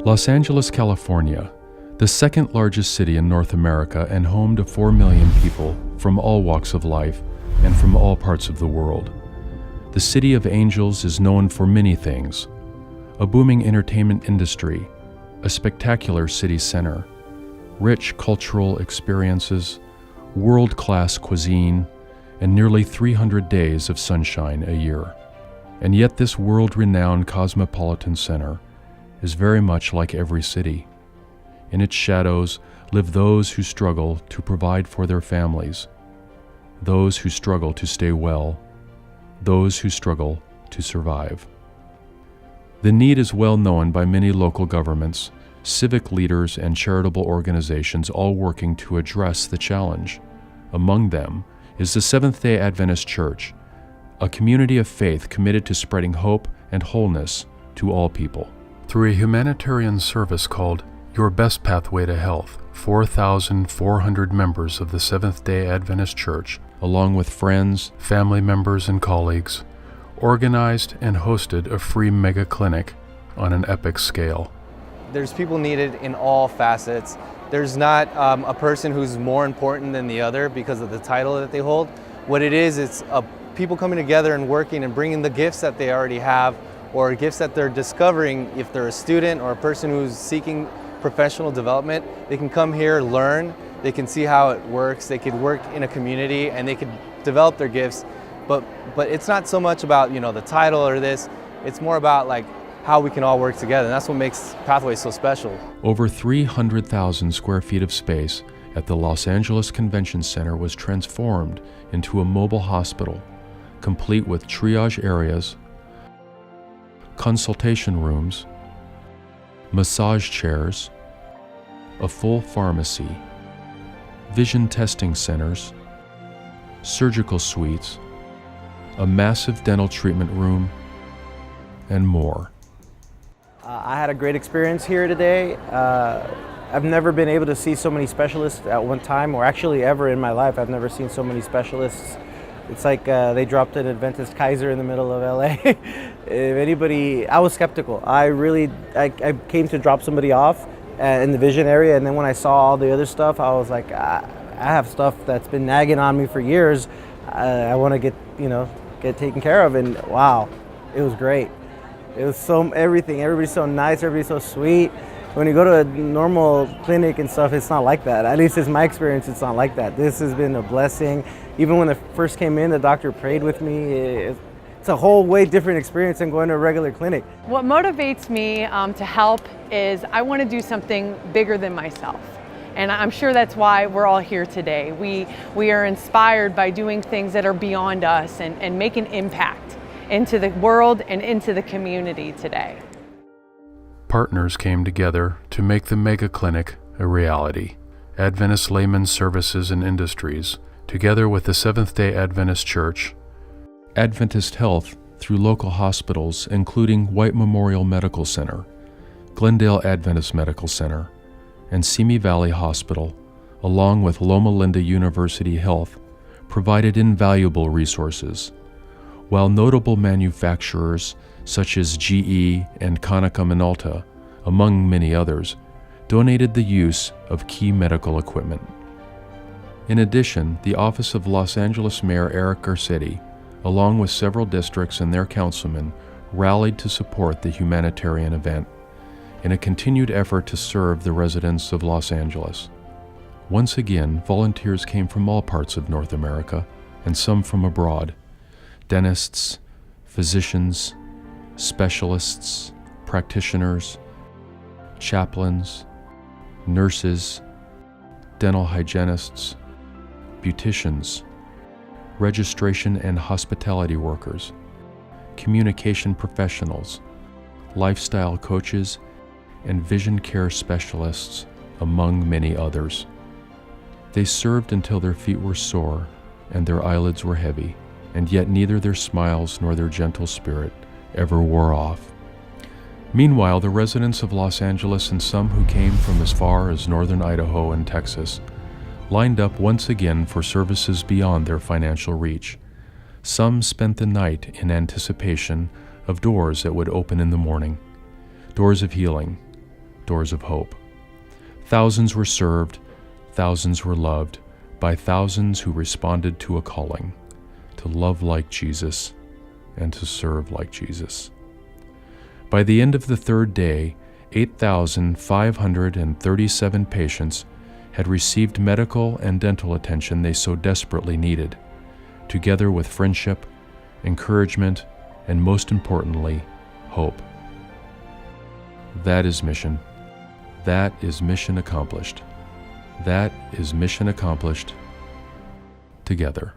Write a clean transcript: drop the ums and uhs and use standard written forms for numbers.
Los Angeles, California, the second largest city in North America and home to 4 million people from all walks of life and from all parts of the world. The City of Angels is known for many things: a booming entertainment industry, a spectacular city center, rich cultural experiences, world-class cuisine, and nearly 300 days of sunshine a year. And yet this world-renowned cosmopolitan center is very much like every city. In its shadows live those who struggle to provide for their families, those who struggle to stay well, those who struggle to survive. The need is well known by many local governments, civic leaders, and charitable organizations, all working to address the challenge. Among them is the Seventh-day Adventist Church, a community of faith committed to spreading hope and wholeness to all people. Through a humanitarian service called Your Best Pathway to Health, 4,400 members of the Seventh-day Adventist Church, along with friends, family members, and colleagues, organized and hosted a free mega clinic on an epic scale. There's people needed in all facets. There's not a person who's more important than the other because of the title that they hold. What it is, it's people coming together and working and bringing the gifts that they already have, or gifts that they're discovering. If they're a student or a person who's seeking professional development, they can come here, learn, they can see how it works, they could work in a community, and they could develop their gifts. But it's not so much about, the title or this, it's more about like how we can all work together, and that's what makes Pathways so special. Over 300,000 square feet of space at the Los Angeles Convention Center was transformed into a mobile hospital, complete with triage areas, consultation rooms, massage chairs, a full pharmacy, vision testing centers, surgical suites, a massive dental treatment room, and more. I had a great experience here today. I've never been able to see so many specialists at one time, or actually ever in my life. I've never seen so many specialists. It's like they dropped an Adventist Kaiser in the middle of LA. I was skeptical. I came to drop somebody off in the vision area, and then when I saw all the other stuff, I was like, I have stuff that's been nagging on me for years. I want to get taken care of, and wow, it was great. It was everything. Everybody's so nice. Everybody's so sweet. When you go to a normal clinic and stuff, it's not like that. At least it's my experience, it's not like that. This has been a blessing. Even when I first came in, the doctor prayed with me. It's a whole way different experience than going to a regular clinic. What motivates me to help is I want to do something bigger than myself. And I'm sure that's why we're all here today. We are inspired by doing things that are beyond us and make an impact into the world and into the community today. Partners came together to make the mega clinic a reality. Adventist Laymen's Services and Industries, together with the Seventh-day Adventist Church, Adventist Health through local hospitals including White Memorial Medical Center, Glendale Adventist Medical Center, and Simi Valley Hospital, along with Loma Linda University Health, provided invaluable resources, while notable manufacturers such as GE and Konica Minolta, among many others, donated the use of key medical equipment. In addition, the office of Los Angeles Mayor Eric Garcetti, along with several districts and their councilmen, rallied to support the humanitarian event in a continued effort to serve the residents of Los Angeles. Once again, volunteers came from all parts of North America and some from abroad. Dentists, physicians, specialists, practitioners, chaplains, nurses, dental hygienists, beauticians, registration and hospitality workers, communication professionals, lifestyle coaches, and vision care specialists, among many others. They served until their feet were sore and their eyelids were heavy, and yet neither their smiles nor their gentle spirit ever wore off. Meanwhile, the residents of Los Angeles and some who came from as far as northern Idaho and Texas lined up once again for services beyond their financial reach. Some spent the night in anticipation of doors that would open in the morning, doors of healing, doors of hope. Thousands were served, thousands were loved, by thousands who responded to a calling to love like Jesus and to serve like Jesus. By the end of the third day, 8,537 patients had received medical and dental attention they so desperately needed, together with friendship, encouragement, and most importantly, hope. That is mission. That is mission accomplished. That is mission accomplished together.